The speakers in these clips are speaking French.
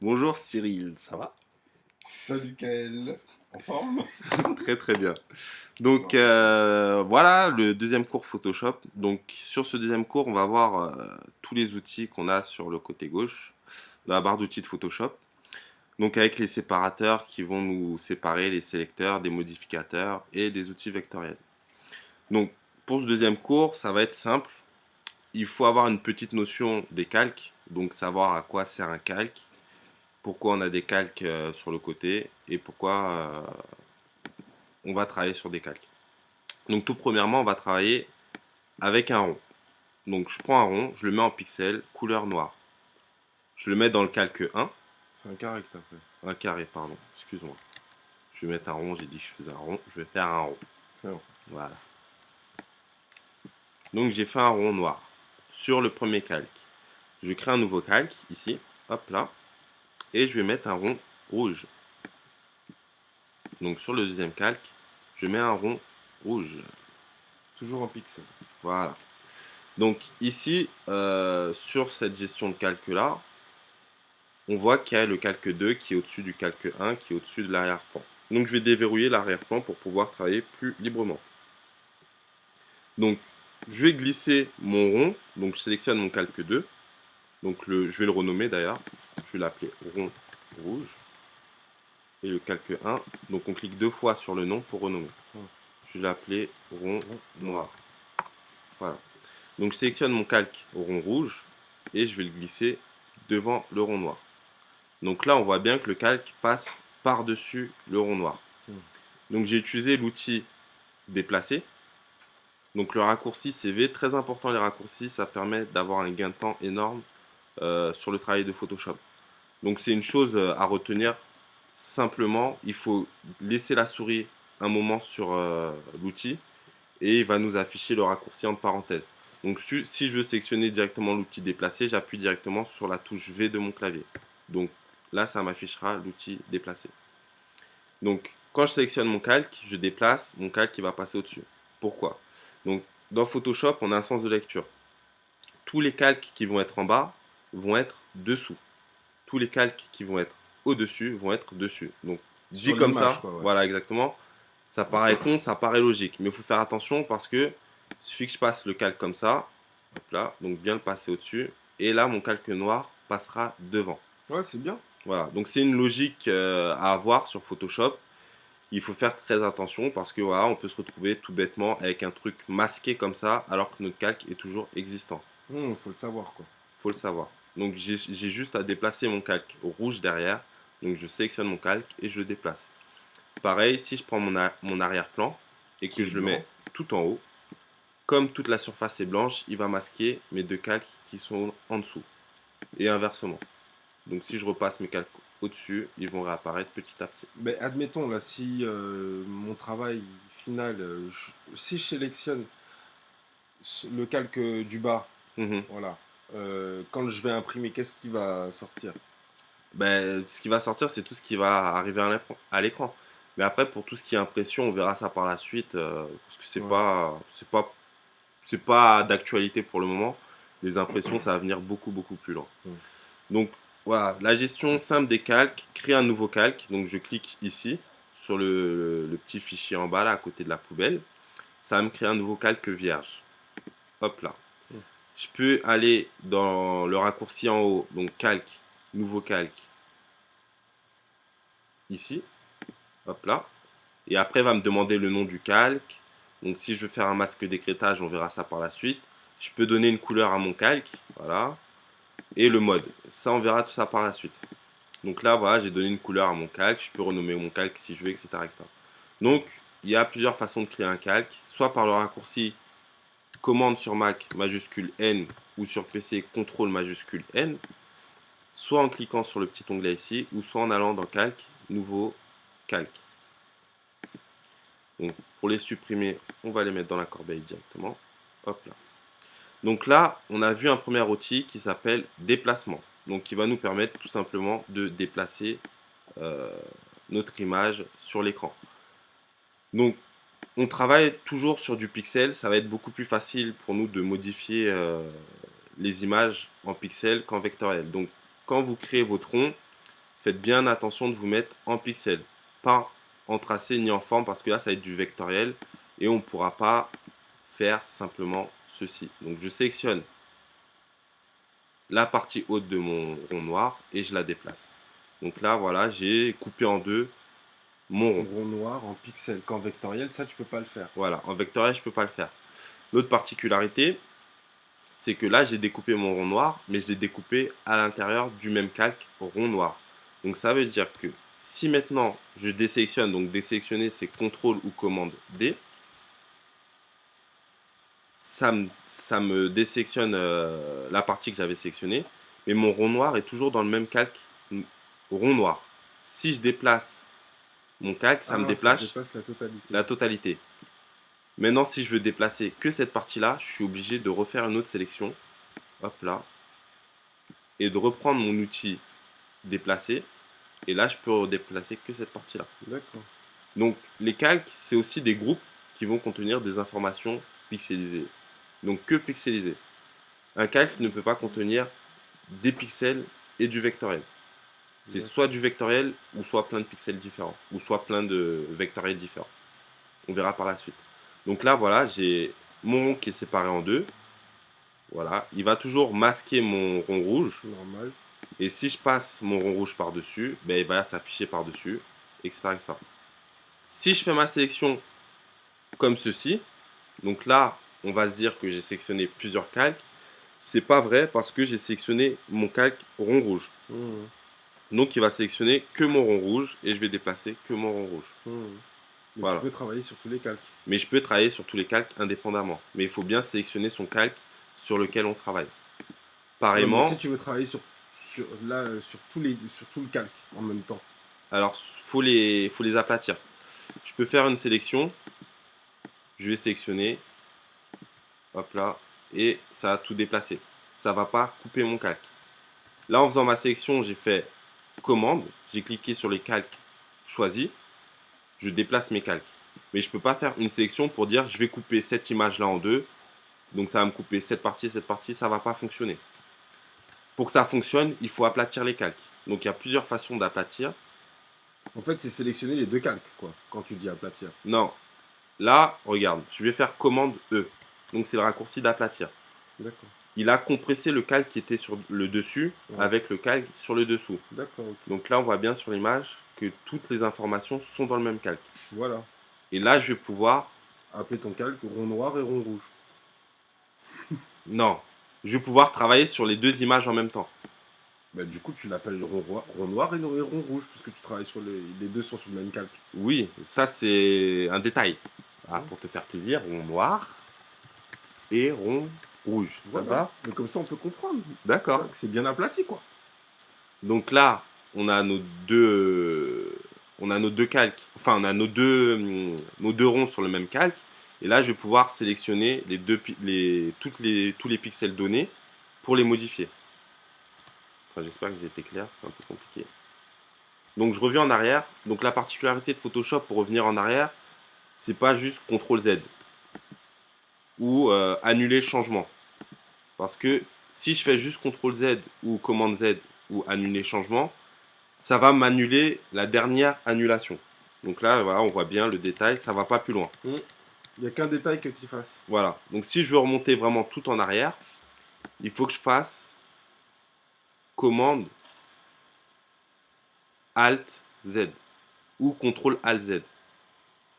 Bonjour Cyril, ça va? Salut Kael, en forme? Très très bien. Donc Non. voilà le deuxième cours Photoshop. Donc sur ce deuxième cours, on va voir tous les outils qu'on a sur le côté gauche de la barre d'outils de Photoshop. Donc avec les séparateurs qui vont nous séparer les sélecteurs, des modificateurs et des outils vectoriels. Donc pour ce deuxième cours, ça va être simple. Il faut avoir une petite notion des calques, donc savoir à quoi sert un calque, pourquoi on a des calques sur le côté et pourquoi on va travailler sur des calques. Donc tout premièrement, on va travailler avec un rond. Donc je prends un rond, je le mets en pixel, couleur noire. Je le mets dans le calque 1, C'est un carré que t'as fait. un carré, pardon, excuse-moi. Je vais mettre un rond, j'ai dit que je faisais un rond, je vais faire un rond. Non. Voilà. Donc j'ai fait un rond noir sur le premier calque. Je crée un nouveau calque, ici, hop là, et je vais mettre un rond rouge. Donc sur le deuxième calque, je mets un rond rouge. Toujours en pixel. Voilà. Donc ici, sur cette gestion de calque là, on voit qu'il y a le calque 2 qui est au-dessus du calque 1 qui est au-dessus de l'arrière-plan. Donc je vais déverrouiller l'arrière-plan pour pouvoir travailler plus librement. Donc je vais glisser mon rond, donc je sélectionne mon calque 2, donc je vais le renommer d'ailleurs, je vais l'appeler rond rouge, et le calque 1, donc on clique deux fois sur le nom pour renommer. Je vais l'appeler rond noir. Voilà. Donc je sélectionne mon calque au rond rouge, et je vais le glisser devant le rond noir. Donc là, on voit bien que le calque passe par-dessus le rond noir. Donc j'ai utilisé l'outil déplacer. Donc le raccourci CV, très important les raccourcis, ça permet d'avoir un gain de temps énorme sur le travail de Photoshop. Donc c'est une chose à retenir. Simplement, il faut laisser la souris un moment sur l'outil et il va nous afficher le raccourci entre parenthèses. Donc si je veux sélectionner directement l'outil déplacer, j'appuie directement sur la touche V de mon clavier. Donc là, ça m'affichera l'outil déplacer. Donc quand je sélectionne mon calque, je déplace, mon calque il va passer au-dessus. Pourquoi? Donc dans Photoshop, on a un sens de lecture. Tous les calques qui vont être en bas vont être dessous. Tous les calques qui vont être au-dessus vont être dessus. Donc dit Sur comme l'image, ça, quoi, ouais. voilà exactement. Ça paraît con, ça paraît logique, mais il faut faire attention parce que il suffit que je passe le calque comme ça, hop là, donc bien le passer au-dessus, et là mon calque noir passera devant. Ouais, c'est bien. Voilà, donc c'est une logique à avoir sur Photoshop. Il faut faire très attention parce que voilà, on peut se retrouver tout bêtement avec un truc masqué comme ça alors que notre calque est toujours existant. Faut le savoir, quoi. Faut le savoir. Donc j'ai juste à déplacer mon calque au rouge derrière. Donc je sélectionne mon calque et je le déplace. Pareil, si je prends mon arrière-plan et Qui que est je le blanc. mets tout en haut, comme toute la surface est blanche, il va masquer mes deux calques qui sont en dessous. Et inversement. Donc si je repasse mes calques au-dessus, ils vont réapparaître petit à petit. Mais admettons, là, si mon travail final, si je sélectionne le calque du bas, Mhm. voilà, quand je vais imprimer, qu'est-ce qui va sortir? Ben, ce qui va sortir, c'est tout ce qui va arriver à l'écran. Mais après, pour tout ce qui est impression, on verra ça par la suite, parce que Ouais. c'est pas d'actualité pour le moment. Les impressions, ça va venir beaucoup, beaucoup plus loin. Mm. Donc, voilà, la gestion simple des calques, créer un nouveau calque. Donc, je clique ici, sur le petit fichier en bas, là, à côté de la poubelle. Ça va me créer un nouveau calque vierge. Hop là. Mm. Je peux aller dans le raccourci en haut, donc calque, nouveau calque, ici. Hop là. Et après, il va me demander le nom du calque. Donc si je veux faire un masque d'écrêtage, on verra ça par la suite. Je peux donner une couleur à mon calque. Voilà. Et le mode. Ça, on verra tout ça par la suite. Donc là, voilà, j'ai donné une couleur à mon calque. Je peux renommer mon calque si je veux, etc., etc. Donc, il y a plusieurs façons de créer un calque. Soit par le raccourci commande sur Mac majuscule N ou sur PC contrôle majuscule N. Soit en cliquant sur le petit onglet ici, ou soit en allant dans calque, nouveau calque. Donc pour les supprimer, on va les mettre dans la corbeille directement. Hop là. Donc là, on a vu un premier outil qui s'appelle déplacement. Donc qui va nous permettre tout simplement de déplacer euh, notre image sur l'écran. Donc on travaille toujours sur du pixel. Ça va être beaucoup plus facile pour nous de modifier les images en pixel qu'en vectoriel. Donc quand vous créez votre rond, faites bien attention de vous mettre en pixels, pas en tracé ni en forme, parce que là, ça va être du vectoriel et on ne pourra pas faire simplement ceci. Donc, je sélectionne la partie haute de mon rond noir et je la déplace. Donc là, voilà, j'ai coupé en deux mon rond. Rond noir en pixels. Qu'en vectoriel, ça, tu peux pas le faire. Voilà, en vectoriel, je ne peux pas le faire. L'autre particularité, c'est que là, j'ai découpé mon rond noir, mais je l'ai découpé à l'intérieur du même calque rond noir. Donc ça veut dire que si maintenant je désélectionne, donc désélectionner c'est CTRL ou commande D, ça me désélectionne la partie que j'avais sélectionnée, mais mon rond noir est toujours dans le même calque rond noir. Si je déplace mon calque, ça me Ça déplace dépasse la totalité. la totalité. Maintenant, si je veux déplacer que cette partie-là, je suis obligé de refaire une autre sélection. Hop là. Et de reprendre mon outil déplacer. Et là, je peux déplacer que cette partie-là. D'accord. Donc, les calques, c'est aussi des groupes qui vont contenir des informations pixelisées. Donc, que pixelisées. Un calque ne peut pas contenir des pixels et du vectoriel. C'est soit du vectoriel ou soit plein de pixels différents. Ou soit plein de vectoriels différents. On verra par la suite. Donc là, voilà, j'ai mon rond qui est séparé en deux. Voilà, il va toujours masquer mon rond rouge. Normal. Et si je passe mon rond rouge par-dessus, ben, il va s'afficher par-dessus, etc., etc. Si je fais ma sélection comme ceci, donc là, on va se dire que j'ai sélectionné plusieurs calques. C'est pas vrai parce que j'ai sélectionné mon calque rond rouge. Donc il va sélectionner que mon rond rouge et je vais déplacer que mon rond rouge. Mais voilà. tu peux travailler sur tous les calques. Mais je peux travailler sur tous les calques indépendamment. Mais il faut bien sélectionner son calque sur lequel on travaille. Pareillement. Mais si tu veux travailler sur tout le calque en même temps. Alors, faut les aplatir. Je peux faire une sélection. Je vais sélectionner. Hop là. Et ça a tout déplacé. Ça ne va pas couper mon calque. Là, en faisant ma sélection, j'ai fait commande. J'ai cliqué sur les calques choisis. Je déplace mes calques. Mais je ne peux pas faire une sélection pour dire je vais couper cette image-là en deux. Donc ça va me couper cette partie, ça ne va pas fonctionner. Pour que ça fonctionne, il faut aplatir les calques. Donc il y a plusieurs façons d'aplatir. En fait, c'est sélectionner les deux calques, quoi, quand tu dis aplatir. Non. Là, regarde, je vais faire commande E. Donc c'est le raccourci d'aplatir. D'accord. Il a compressé le calque qui était sur le dessus avec le calque sur le dessous. D'accord. Okay. Donc là, on voit bien sur l'image que toutes les informations sont dans le même calque. Voilà. Et là, je vais pouvoir appeler ton calque rond noir et rond rouge. Non. Je vais pouvoir travailler sur les deux images en même temps. Bah, du coup, tu l'appelles rond noir et rond rouge, puisque tu travailles sur les deux sont sur le même calque. Oui, ça c'est un détail. Ah, pour te faire plaisir, rond noir et rond rouge. Voilà. Ça va. Mais comme ça, on peut comprendre. D'accord. C'est bien aplati, quoi. Donc là, on a nos deux calques. Enfin, on a nos deux ronds sur le même calque. Et là, je vais pouvoir sélectionner tous les pixels donnés pour les modifier. Enfin, j'espère que j'ai été clair, c'est un peu compliqué. Donc je reviens en arrière. Donc la particularité de Photoshop pour revenir en arrière, c'est pas juste CTRL Z ou annuler changement. Parce que si je fais juste CTRL Z ou commande Z ou annuler changement, ça va m'annuler la dernière annulation. Donc là, voilà, on voit bien le détail, ça va pas plus loin. Il n'y a qu'un détail que tu fasses. Voilà. Donc si je veux remonter vraiment tout en arrière, il faut que je fasse commande Alt Z ou CTRL Alt Z.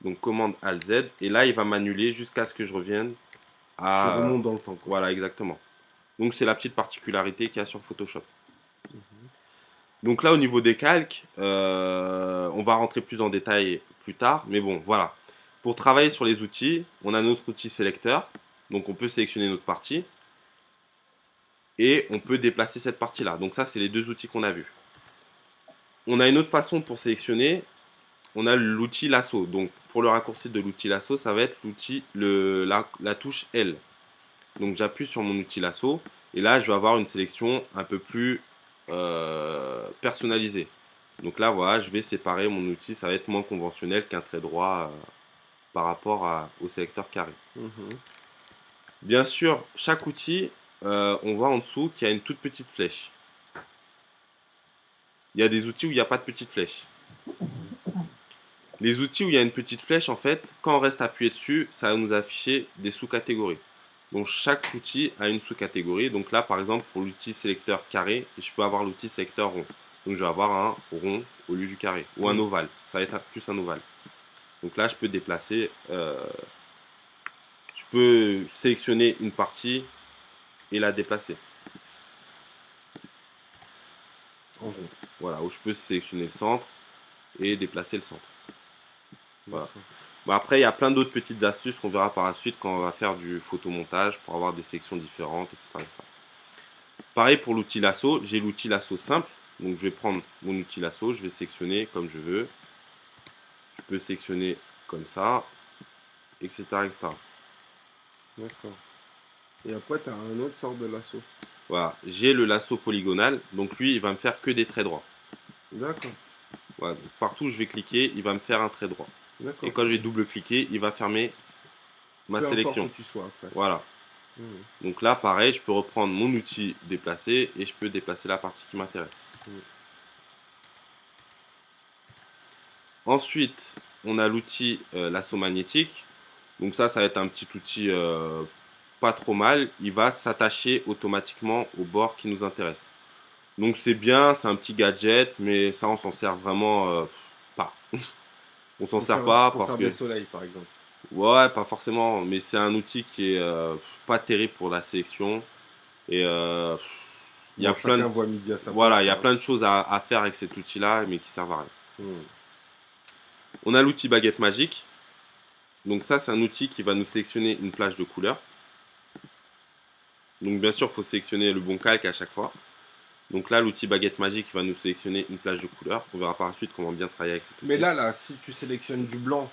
Donc commande Alt Z et là il va m'annuler jusqu'à ce que je revienne à. Tu remontes dans le temps. Quoi. Voilà, exactement. Donc c'est la petite particularité qu'il y a sur Photoshop. Donc là au niveau des calques, on va rentrer plus en détail plus tard, mais bon voilà. Pour travailler sur les outils, on a notre outil sélecteur, donc on peut sélectionner notre partie et on peut déplacer cette partie-là. Donc ça c'est les deux outils qu'on a vus. On a une autre façon pour sélectionner, on a l'outil lasso. Donc pour le raccourci de l'outil lasso, ça va être la touche L. Donc j'appuie sur mon outil lasso et là je vais avoir une sélection un peu plus personnalisée. Donc là voilà, je vais séparer mon outil, ça va être moins conventionnel qu'un trait droit par rapport au sélecteur carré. Bien sûr, chaque outil, on voit en dessous qu'il y a une toute petite flèche. il y a des outils où il n'y a pas de petite flèche. Les outils où il y a une petite flèche, en fait, quand on reste appuyé dessus, ça va nous afficher des sous-catégories. Donc chaque outil a une sous-catégorie. Donc là, par exemple, pour l'outil sélecteur carré, je peux avoir l'outil sélecteur rond. Donc je vais avoir un rond au lieu du carré. Ou un ovale. Ça va être plus un ovale. Donc là, je peux déplacer. Je peux sélectionner une partie et la déplacer. En rond. Voilà, où je peux sélectionner le centre et déplacer le centre. Voilà. Bon, après, il y a plein d'autres petites astuces qu'on verra par la suite quand on va faire du photomontage pour avoir des sections différentes, etc. etc. Pareil pour l'outil lasso, j'ai l'outil lasso simple. Donc je vais prendre mon outil lasso, je vais sélectionner comme je veux. Je peux sélectionner comme ça, etc. etc. D'accord. Et après, tu as un autre sort de lasso. Voilà, j'ai le lasso polygonal. Donc lui, il va me faire que des traits droits. D'accord. Voilà, donc partout où je vais cliquer, il va me faire un trait droit. Et quand je vais double-cliquer, il va fermer ma Peu sélection. importe où tu sois après. Voilà. Donc là, pareil, je peux reprendre mon outil déplacer et je peux déplacer la partie qui m'intéresse. Ensuite, on a l'outil lasso magnétique. Donc ça va être un petit outil pas trop mal. Il va s'attacher automatiquement au bord qui nous intéresse. Donc c'est bien, c'est un petit gadget, mais ça on s'en sert vraiment pas. On s'en sert pas Pour parce faire que des soleils, par exemple. ouais, pas forcément, mais c'est un outil qui est pas terrible pour la sélection. Et il y a plein chacun de, voit midi à sa voilà, porte. il y a Hein. plein de choses à faire avec cet outil-là, mais qui servent à rien. Hmm. On a l'outil baguette magique. Donc ça, c'est un outil qui va nous sélectionner une plage de couleurs. Donc bien sûr, il faut sélectionner le bon calque à chaque fois. Donc là, l'outil baguette magique va nous sélectionner une plage de couleurs. On verra par la suite comment bien travailler avec cet outil. Mais là, si tu sélectionnes du blanc,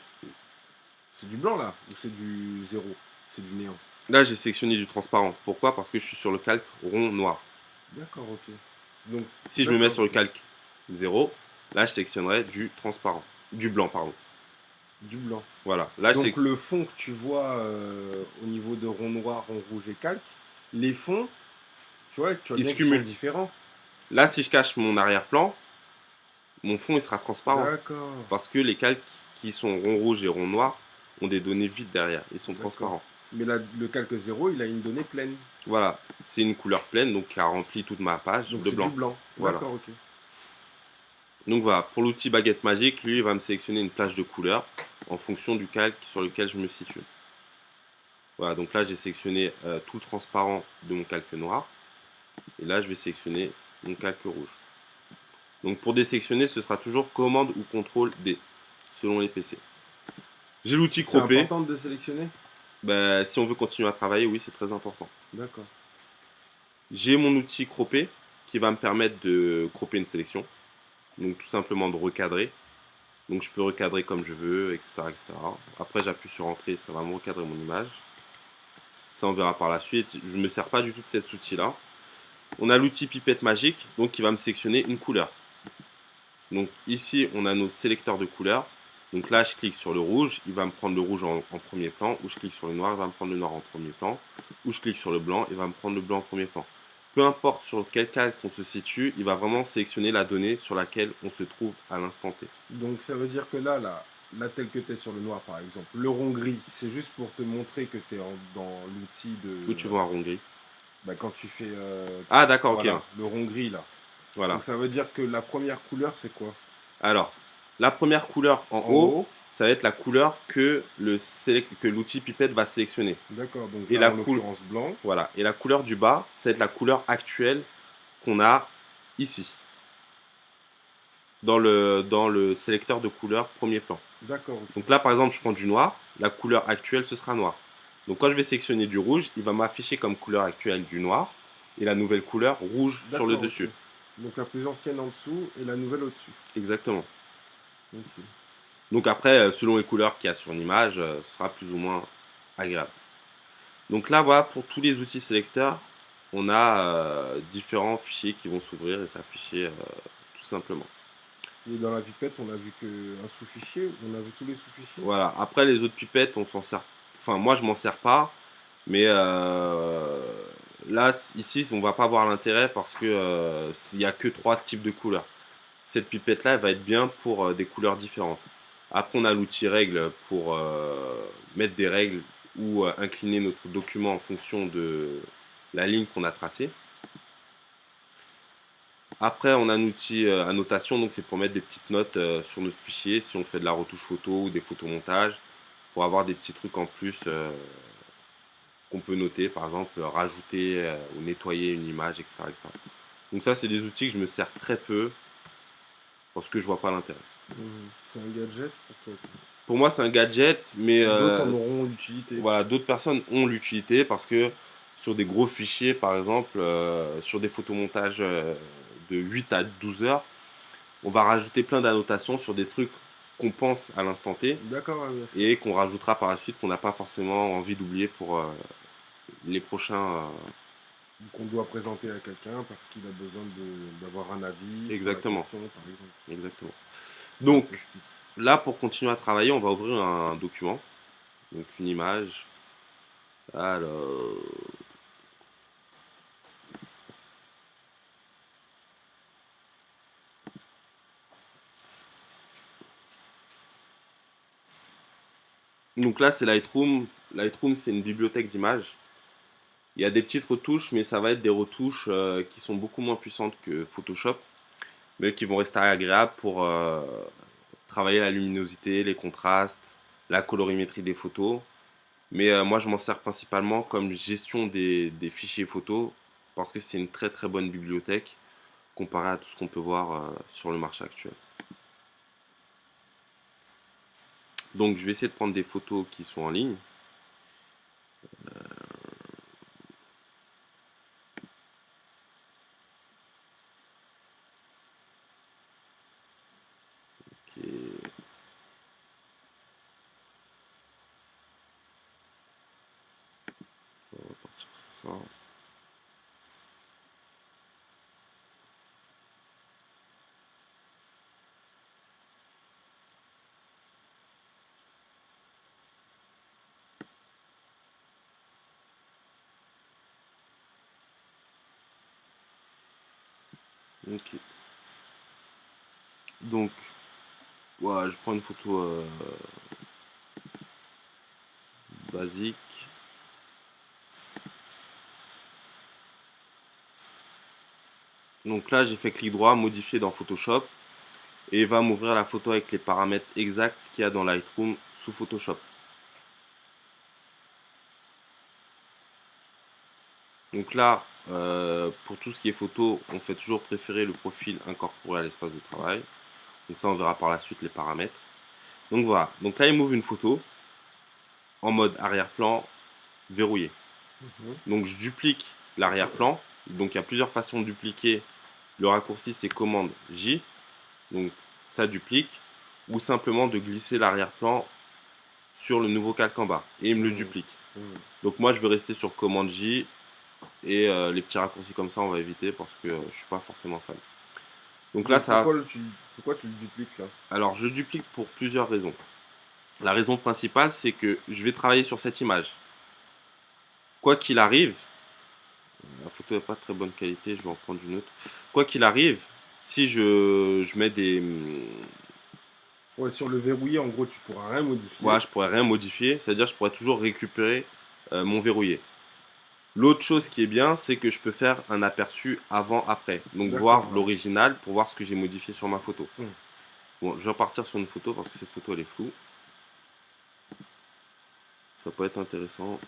c'est du blanc là ou c'est du zéro? C'est du néant. Là, j'ai sélectionné du transparent. Pourquoi? Parce que je suis sur le calque rond noir. D'accord, ok. Donc, Si je me mets sur le calque 0, là, je sélectionnerai du transparent. Du blanc, pardon. Du blanc. Voilà. Là, donc le fond que tu vois au niveau de rond noir, rond rouge et calque, les fonds, tu vois bien qu'ils sont différents. Là, si je cache mon arrière-plan, mon fond il sera transparent. D'accord. Parce que les calques qui sont rond rouge et rond noir ont des données vides derrière. Ils sont transparents. Mais le calque 0, il a une donnée pleine. Voilà. C'est une couleur pleine, donc qui a rempli toute ma page donc de blanc. Du blanc. Voilà. D'accord, ok. Donc voilà, pour l'outil baguette magique, lui, il va me sélectionner une plage de couleurs en fonction du calque sur lequel je me situe. Voilà, donc là, j'ai sélectionné tout le transparent de mon calque noir. Et là, je vais sélectionner mon calque rouge. Donc pour désélectionner, ce sera toujours commande ou contrôle D, selon les PC. J'ai l'outil croppé. C'est important de sélectionner? Ben, si on veut continuer à travailler, oui, c'est très important. D'accord. J'ai mon outil croppé qui va me permettre de cropper une sélection. Donc tout simplement de recadrer. Donc je peux recadrer comme je veux, etc. etc. Après j'appuie sur entrée, ça va me recadrer mon image. Ça on verra par la suite. Je ne me sers pas du tout de cet outil là. On a l'outil pipette magique, donc qui va me sélectionner une couleur. Donc ici on a nos sélecteurs de couleurs. Donc là je clique sur le rouge, il va me prendre le rouge en premier plan. Ou je clique sur le noir, il va me prendre le noir en premier plan. Ou je clique sur le blanc, il va me prendre le blanc en premier plan. Peu importe sur quel calque on se situe, il va vraiment sélectionner la donnée sur laquelle on se trouve à l'instant T. Donc ça veut dire que là tel que tu es sur le noir par exemple, le rond gris, c'est juste pour te montrer que tu es dans l'outil de... Où tu vois un rond gris? Bah, quand tu fais... ah d'accord, voilà, ok. le rond gris là. Voilà. Donc ça veut dire que la première couleur c'est quoi? Alors, la première couleur en haut, ça va être la couleur que l'outil pipette va sélectionner. D'accord, donc et là, en l'occurrence blanc. Voilà. Et la couleur du bas, ça va être la couleur actuelle qu'on a ici. Dans le sélecteur de couleurs premier plan. D'accord. Okay. Donc là, par exemple, je prends du noir. La couleur actuelle, ce sera noir. Donc quand je vais sélectionner du rouge, il va m'afficher comme couleur actuelle du noir et la nouvelle couleur rouge sur le dessus. Okay. Donc la plus ancienne en dessous et la nouvelle au-dessus. Exactement. Okay. Donc après, selon les couleurs qu'il y a sur une image, ce sera plus ou moins agréable. Donc là, voilà, pour tous les outils sélecteurs, on a différents fichiers qui vont s'ouvrir et s'afficher tout simplement. Et dans la pipette, on a vu qu'un sous-fichier, on a vu tous les sous-fichiers. Voilà, après les autres pipettes, on s'en sert. Enfin, moi je m'en sers pas, mais là, ici, on va pas voir l'intérêt parce que s'il n'y a que 3 types de couleurs. cette pipette-là, elle va être bien pour des couleurs différentes. Après, on a l'outil règle pour mettre des règles ou incliner notre document en fonction de la ligne qu'on a tracée. Après, on a un outil annotation, donc c'est pour mettre des petites notes sur notre fichier si on fait de la retouche photo ou des photomontages, pour avoir des petits trucs en plus qu'on peut noter, par exemple rajouter ou nettoyer une image, etc., etc. Donc ça, c'est des outils que je me sers très peu parce que je vois pas l'intérêt. C'est un gadget pour toi. Pour moi, c'est un gadget, mais D'autres en auront l'utilité. voilà, d'autres personnes ont l'utilité parce que sur des gros fichiers, par exemple, sur des photomontages de 8 à 12 heures, on va rajouter plein d'annotations sur des trucs qu'on pense à l'instant T D'accord, ouais, et qu'on rajoutera par la suite qu'on n'a pas forcément envie d'oublier pour les prochains. qu'on doit présenter à quelqu'un parce qu'il a besoin d'avoir un avis sur la Exactement, question, par exemple. exactement. C'est un Donc post-it. là, pour continuer à travailler, on va ouvrir un document, donc une image. Alors, donc là, c'est Lightroom. Lightroom, c'est une bibliothèque d'images. Il y a des petites retouches, mais ça va être des retouches qui sont beaucoup moins puissantes que Photoshop, mais qui vont rester agréables pour travailler la luminosité, les contrastes, la colorimétrie des photos. Mais moi, je m'en sers principalement comme gestion des fichiers photos, parce que c'est une très très bonne bibliothèque comparée à tout ce qu'on peut voir sur le marché actuel. Donc, je vais essayer de prendre des photos qui sont en ligne. Ok. On va partir sur ça. Ok. Donc, voilà, je prends une photo basique. Donc là, j'ai fait clic droit, modifier dans Photoshop, et il va m'ouvrir la photo avec les paramètres exacts qu'il y a dans Lightroom sous Photoshop. Donc là, pour tout ce qui est photo, on fait toujours préférer le profil incorporé à l'espace de travail. Donc ça, on verra par la suite les paramètres. Donc voilà. Donc là, il m'ouvre une photo en mode arrière-plan verrouillé. Mhm. Donc je duplique l'arrière-plan. Donc il y a plusieurs façons de dupliquer. Le raccourci, c'est commande J. Donc ça duplique. Ou simplement de glisser l'arrière-plan sur le nouveau calque en bas. Et il me le Mhm. duplique. Mhm. Donc moi, je vais rester sur commande J. Et les petits raccourcis comme ça, on va éviter parce que je suis pas forcément fan. Donc là, Mais ça. pourquoi tu le dupliques là? Alors, je duplique pour plusieurs raisons. La raison principale, c'est que je vais travailler sur cette image. Quoi qu'il arrive, la photo n'est pas de très bonne qualité, je vais en prendre une autre. Quoi qu'il arrive, si je mets des. Ouais, sur le verrouillé, en gros, tu pourras rien Voilà, modifier. je pourrais rien modifier, c'est-à-dire je pourrais toujours récupérer mon verrouillé. L'autre chose qui est bien, c'est que je peux faire un aperçu avant-après. Donc D'accord, voir ouais. l'original pour voir ce que j'ai modifié sur ma photo. Mhm. Bon, je vais repartir sur une photo parce que cette photo elle est floue. Ça peut être intéressant.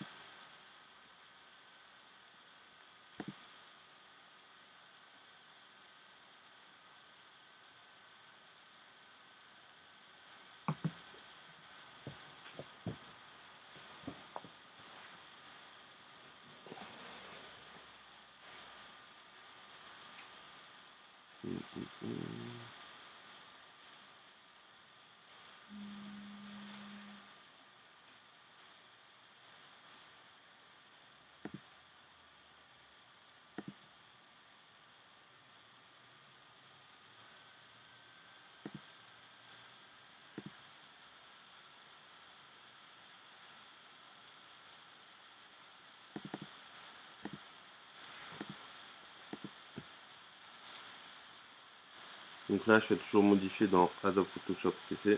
Donc là, je fais toujours modifier dans Adobe Photoshop CC.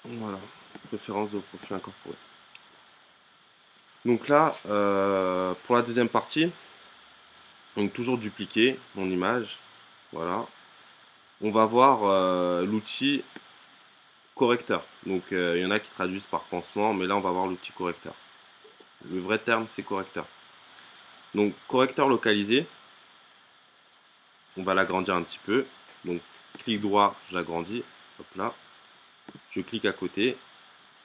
Voilà, préférence de profil incorporé. Donc là, pour la deuxième partie, donc toujours dupliquer mon image. Voilà. On va voir l'outil correcteur. Donc il y en a qui traduisent par pansement, mais là on va voir l'outil correcteur. Le vrai terme c'est correcteur. Donc correcteur localisé, on va l'agrandir un petit peu. Donc clic droit, je l'agrandis. Hop là. Je clique à côté.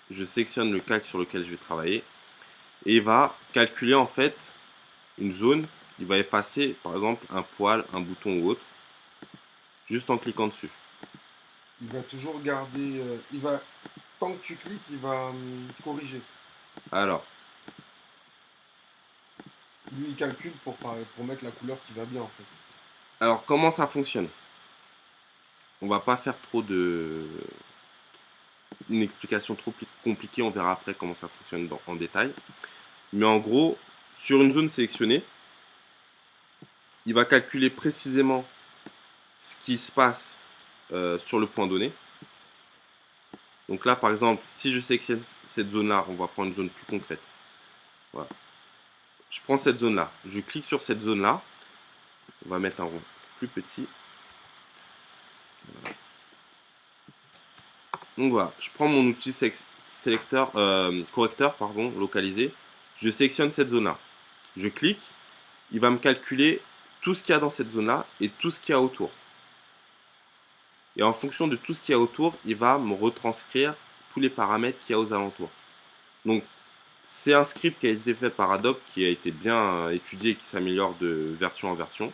Je sélectionne le calque sur lequel je vais travailler. Et il va calculer en fait une zone. Il va effacer par exemple un poil, un bouton ou autre. Juste en cliquant dessus. Il va toujours garder. Tant que tu cliques, il va corriger. Alors, Lui, il calcule pour mettre la couleur qui va bien en fait. alors comment ça fonctionne? On va pas faire trop une explication trop compliquée, on verra après comment ça fonctionne en détail. Mais en gros, sur une zone sélectionnée, il va calculer précisément ce qui se passe sur le point donné. Donc là, par exemple, si je sélectionne cette zone-là, on va prendre une zone plus concrète. Voilà. Je prends cette zone-là, je clique sur cette zone-là, on va mettre un rond plus petit. Voilà. Donc voilà, je prends mon outil correcteur localisé, je sélectionne cette zone-là, je clique, il va me calculer tout ce qu'il y a dans cette zone-là et tout ce qu'il y a autour. Et en fonction de tout ce qu'il y a autour, il va me retranscrire tous les paramètres qu'il y a aux alentours. Donc, c'est un script qui a été fait par Adobe, qui a été bien étudié et qui s'améliore de version en version,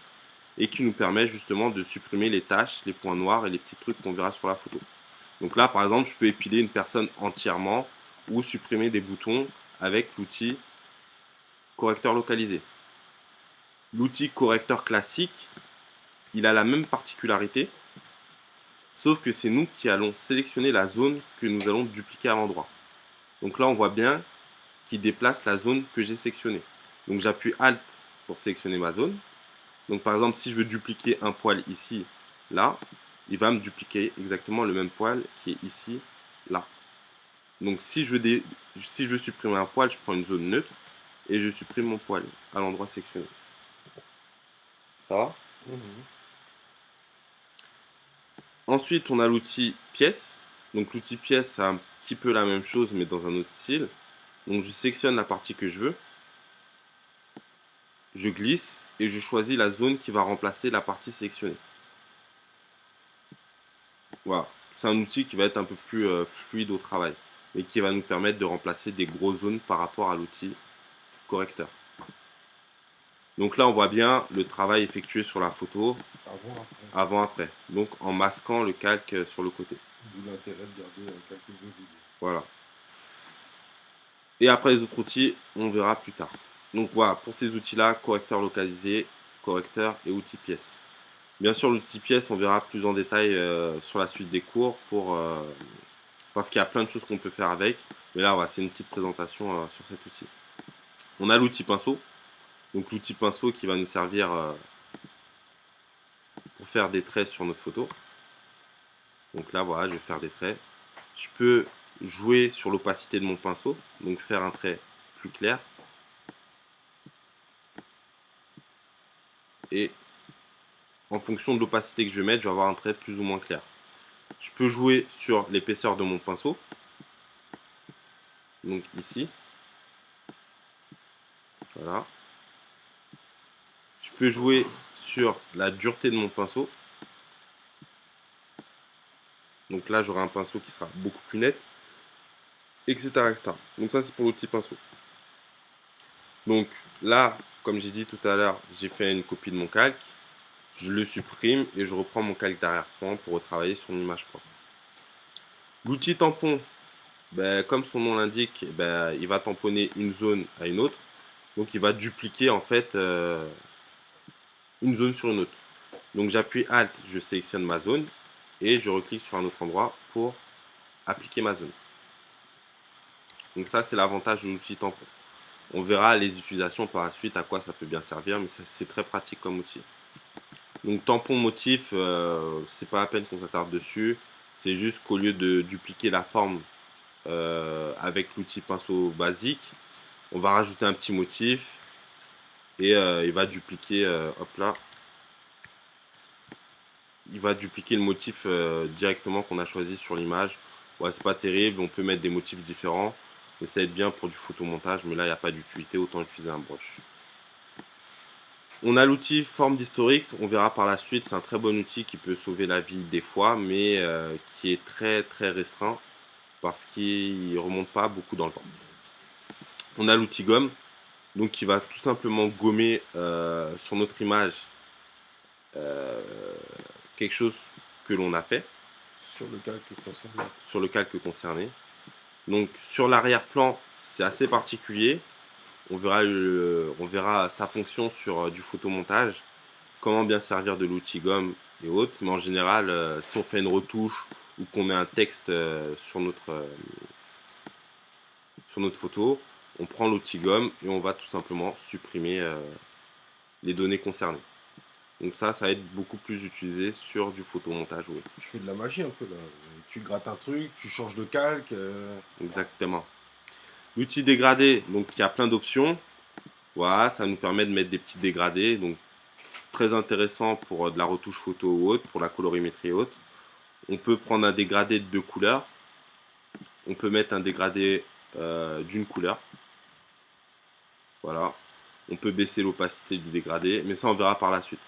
et qui nous permet justement de supprimer les taches, les points noirs et les petits trucs qu'on verra sur la photo. Donc là, par exemple, je peux épiler une personne entièrement ou supprimer des boutons avec l'outil correcteur localisé. L'outil correcteur classique, il a la même particularité, sauf que c'est nous qui allons sélectionner la zone que nous allons dupliquer à l'endroit. Donc là, on voit bien qu'il déplace la zone que j'ai sélectionnée. Donc j'appuie Alt pour sélectionner ma zone. Donc par exemple, si je veux dupliquer un poil ici, là, il va me dupliquer exactement le même poil qui est ici, là. Donc si je veux supprimer un poil, je prends une zone neutre et je supprime mon poil à l'endroit sélectionné. Ça va? Ensuite, on a l'outil pièce. Donc l'outil pièce, c'est un petit peu la même chose, mais dans un autre style. Donc je sélectionne la partie que je veux. Je glisse et je choisis la zone qui va remplacer la partie sélectionnée. Voilà. C'est un outil qui va être un peu plus fluide au travail et qui va nous permettre de remplacer des grosses zones par rapport à l'outil correcteur. Donc là, on voit bien le travail effectué sur la photo avant-après. Donc en masquant le calque sur le côté. D'où l'intérêt de garder quelques vidéos. Voilà. Et après les autres outils, on verra plus tard. Donc voilà, pour ces outils-là, correcteur localisé, correcteur et outil pièce. Bien sûr, l'outil pièce, on verra plus en détail sur la suite des cours parce qu'il y a plein de choses qu'on peut faire avec. Mais là, voilà, c'est une petite présentation sur cet outil. On a l'outil pinceau. Donc l'outil pinceau qui va nous servir pour faire des traits sur notre photo. Donc là, voilà, je vais faire des traits. Je peux jouer sur l'opacité de mon pinceau, donc faire un trait plus clair. Et en fonction de l'opacité que je vais mettre, je vais avoir un trait plus ou moins clair. Je peux jouer sur l'épaisseur de mon pinceau. Donc ici. Voilà. Je peux jouer sur la dureté de mon pinceau. Donc là, j'aurai un pinceau qui sera beaucoup plus net, etc. etc. Donc ça, c'est pour l'outil pinceau. Donc là, comme j'ai dit tout à l'heure, j'ai fait une copie de mon calque. Je le supprime et je reprends mon calque d'arrière-plan pour retravailler sur une image propre. L'outil tampon, ben, comme son nom l'indique, ben, il va tamponner une zone à une autre. Donc il va dupliquer en fait une zone sur une autre. Donc j'appuie Alt, je sélectionne ma zone et je reclique sur un autre endroit pour appliquer ma zone. Donc ça, c'est l'avantage de l'outil tampon. On verra les utilisations par la suite, à quoi ça peut bien servir, mais c'est très pratique comme outil. Donc tampon motif, c'est pas la peine qu'on s'attarde dessus. C'est juste qu'au lieu de dupliquer la forme avec l'outil pinceau basique, on va rajouter un petit motif et il va dupliquer, hop là, il va dupliquer le motif directement qu'on a choisi sur l'image. Ouais, c'est pas terrible, on peut mettre des motifs différents, mais ça aide bien pour du photomontage, mais là il n'y a pas d'utilité, autant utiliser un brush. On a l'outil forme d'historique, on verra par la suite, c'est un très bon outil qui peut sauver la vie des fois, mais qui est très très restreint parce qu'il ne remonte pas beaucoup dans le temps. On a l'outil gomme, donc qui va tout simplement gommer sur notre image euh, quelque chose que l'on a fait. Sur le calque concerné. Sur le calque concerné. Donc sur l'arrière-plan, c'est assez particulier. On verra sa fonction sur du photomontage, comment bien servir de l'outil gomme et autres. Mais en général, si on fait une retouche ou qu'on met un texte sur notre photo, on prend l'outil gomme et on va tout simplement supprimer les données concernées. Donc ça va être beaucoup plus utilisé sur du photomontage. Oui. Je fais de la magie un peu là. Tu grattes un truc, tu changes de calque. Exactement. L'outil dégradé, donc il y a plein d'options. Voilà, ça nous permet de mettre des petits dégradés. Donc très intéressant pour de la retouche photo ou autre, pour la colorimétrie et autres. On peut prendre un dégradé de 2 couleurs. On peut mettre un dégradé d'une couleur. Voilà. On peut baisser l'opacité du dégradé, mais ça on verra par la suite.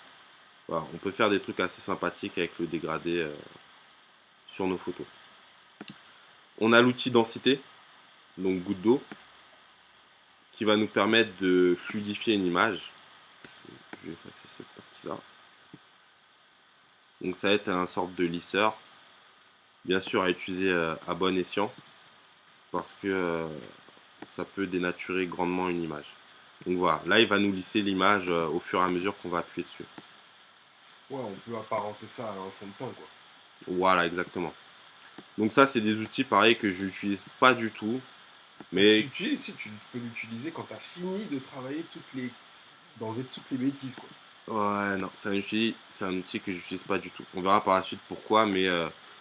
Voilà. On peut faire des trucs assez sympathiques avec le dégradé sur nos photos. On a l'outil densité, donc goutte d'eau, qui va nous permettre de fluidifier une image. Je vais effacer cette partie-là. Donc ça va être un sorte de lisseur. Bien sûr à utiliser à bon escient, parce que ça peut dénaturer grandement une image. Donc voilà, là il va nous lisser l'image au fur et à mesure qu'on va appuyer dessus. Ouais, on peut apparenter ça à un fond de teint quoi. Voilà, exactement. Donc ça c'est des outils pareils que je n'utilise pas du tout. Mais Si tu peux l'utiliser quand tu as fini de travailler d'enlever toutes les bêtises quoi. ouais, non, c'est un outil que j'utilise pas du tout. On verra par la suite pourquoi, mais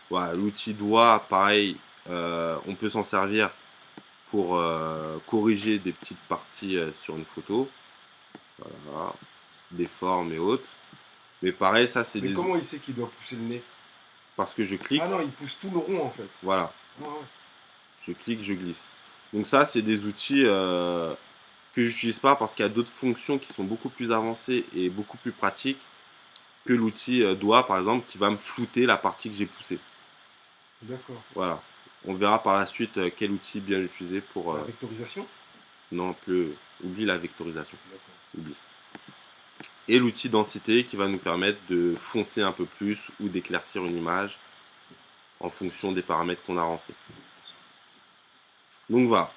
voilà, l'outil doigt, pareil, on peut s'en servir pour corriger des petites parties sur une photo. Voilà, des formes et autres. Mais pareil, ça c'est Mais des... comment il sait qu'il doit pousser le nez? Parce que je clique, Ah non, il pousse tout le rond en fait. voilà, Ah ouais. je clique, je glisse. Donc ça, c'est des outils que j'utilise pas parce qu'il y a d'autres fonctions qui sont beaucoup plus avancées et beaucoup plus pratiques que l'outil doigt, par exemple, qui va me flouter la partie que j'ai poussée. D'accord. Voilà. On verra par la suite quel outil bien utiliser pour... La vectorisation? non, plus... Oublie la vectorisation. D'accord. Oublie. Et l'outil densité qui va nous permettre de foncer un peu plus ou d'éclaircir une image en fonction des paramètres qu'on a rentrés. Donc voilà.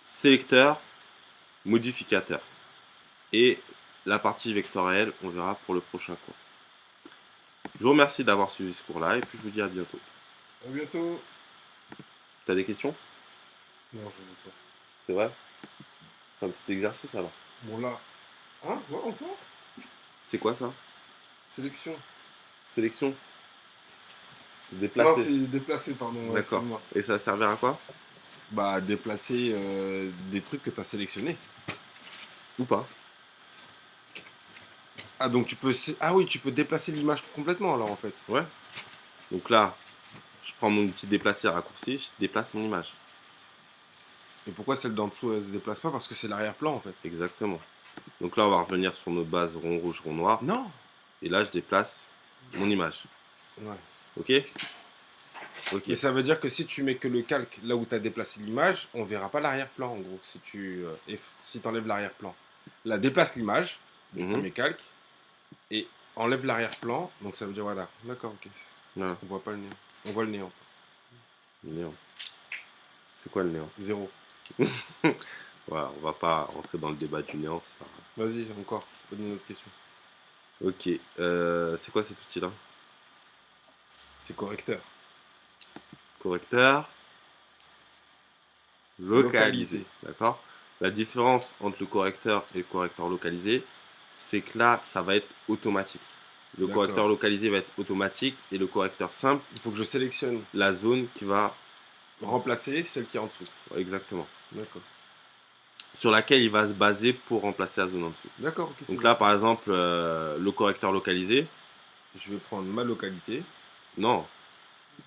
Sélecteur, modificateur. Et la partie vectorielle, on verra pour le prochain cours. Je vous remercie d'avoir suivi ce cours-là et puis je vous dis à bientôt. À bientôt. T'as des questions? Non, je ne veux pas. C'est vrai? C'est un petit exercice alors. Bon là. Hein? Ouais, encore? C'est quoi ça? Sélection. Sélection? Non, Déplacer. c'est déplacer, pardon. Ouais, D'accord. excuse-moi. Et ça va servir à quoi? Bah, déplacer des trucs que tu as sélectionnés. Ou pas? Ah, donc tu peux. Ah oui, tu peux déplacer l'image complètement alors en fait. Ouais. Donc là, je prends mon outil déplacer raccourci, je déplace mon image. Et pourquoi celle d'en dessous elle se déplace pas? Parce que c'est l'arrière-plan en fait. Exactement. Donc là, on va revenir sur notre base rond rouge, rond noir. Non. Et là, je déplace mon image. Ouais. Ok? Ok. Mais ça veut dire que si tu mets que le calque là où tu as déplacé l'image, on verra pas l'arrière-plan en gros. Si tu enlèves l'arrière-plan. Là, déplace l'image du Mhm. premier calque et enlève l'arrière-plan. Donc ça veut dire voilà. D'accord, ok. Voilà. On voit pas le néant. On voit le néant. Le néant. C'est quoi le néant? 0. Voilà, on va pas rentrer dans le débat du néant. Ça. Vas-y, encore. Donne une autre question. Ok. C'est quoi cet outil-là? C'est correcteur. correcteur localisé. Localisé. D'accord? La différence entre le correcteur et le correcteur localisé, c'est que là, ça va être automatique. Le D'accord. correcteur localisé va être automatique et le correcteur simple, Il faut que je sélectionne. la zone qui va. Remplacer celle qui est en dessous. Exactement. D'accord. Sur laquelle il va se baser pour remplacer la zone en dessous. D'accord, ok. Donc là, par exemple, le correcteur localisé, je vais prendre ma localité. non,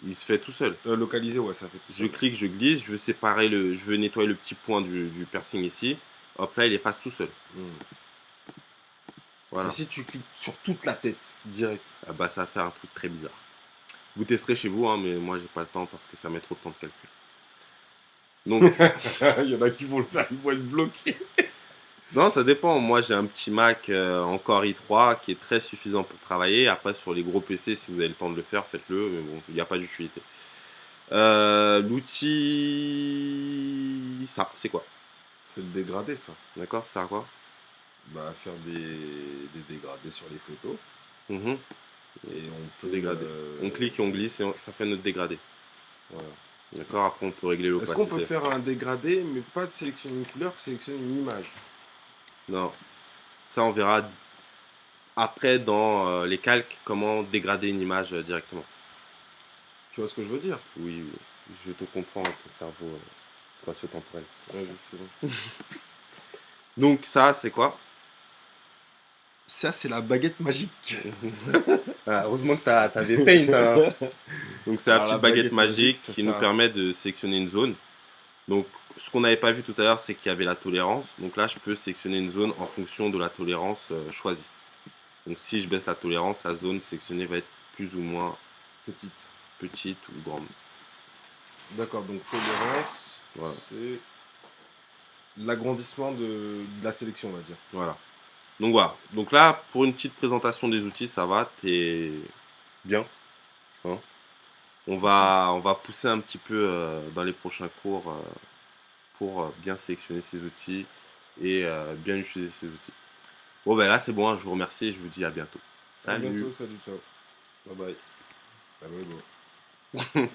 il se fait tout seul. Localisé, ouais, ça fait tout Je seul. clique, je glisse, je veux séparer je veux nettoyer le petit point du piercing ici. Hop là, il efface tout seul. Voilà. Et si tu cliques sur toute la tête, direct? Ah bah, ça va faire un truc très bizarre. Vous testerez chez vous, hein, mais moi, j'ai pas le temps parce que ça met trop de temps de calcul. Donc, Il y en a qui vont le faire, ils vont être bloqués. non, ça dépend. Moi, j'ai un petit Mac en Core i3 qui est très suffisant pour travailler. Après, sur les gros PC, si vous avez le temps de le faire, faites-le. Mais bon, il n'y a pas d'utilité. L'outil, ça, c'est quoi? C'est le dégradé, ça. D'accord, ça sert à quoi? Bah, faire des dégradés sur les photos. Mhm. Et on peut Dégrader. On clique et on glisse et ça fait notre dégradé. Voilà. D'accord, après on peut régler Est-ce l'opacité. qu'on peut faire un dégradé, mais pas sélectionner une couleur, sélectionner une image? Non, ça on verra après dans les calques comment dégrader une image directement. Tu vois ce que je veux dire? Oui, oui, je te comprends, ton cerveau spatio-temporel. Vas-y, c'est bon. Donc ça, c'est quoi? Ça, c'est la baguette magique. Ah, heureusement que t'avais Paint. Hein. Donc c'est la Alors, petite la baguette baguette magique magique, qui nous permet de sélectionner une zone. Donc ce qu'on n'avait pas vu tout à l'heure, c'est qu'il y avait la tolérance. Donc là, je peux sélectionner une zone en fonction de la tolérance choisie. Donc si je baisse la tolérance, la zone sélectionnée va être plus ou moins petite ou grande. D'accord, donc tolérance, Voilà. c'est l'agrandissement de la sélection, on va dire. Voilà. Donc voilà. Donc là, pour une petite présentation des outils, ça va, t'es bien. Hein. On va pousser un petit peu dans les prochains cours pour bien sélectionner ces outils et bien utiliser ces outils. Bon ben là c'est bon, hein, je vous remercie et je vous dis à bientôt. À Salut. bientôt, salut, ciao. Bye bye. Salut, bon.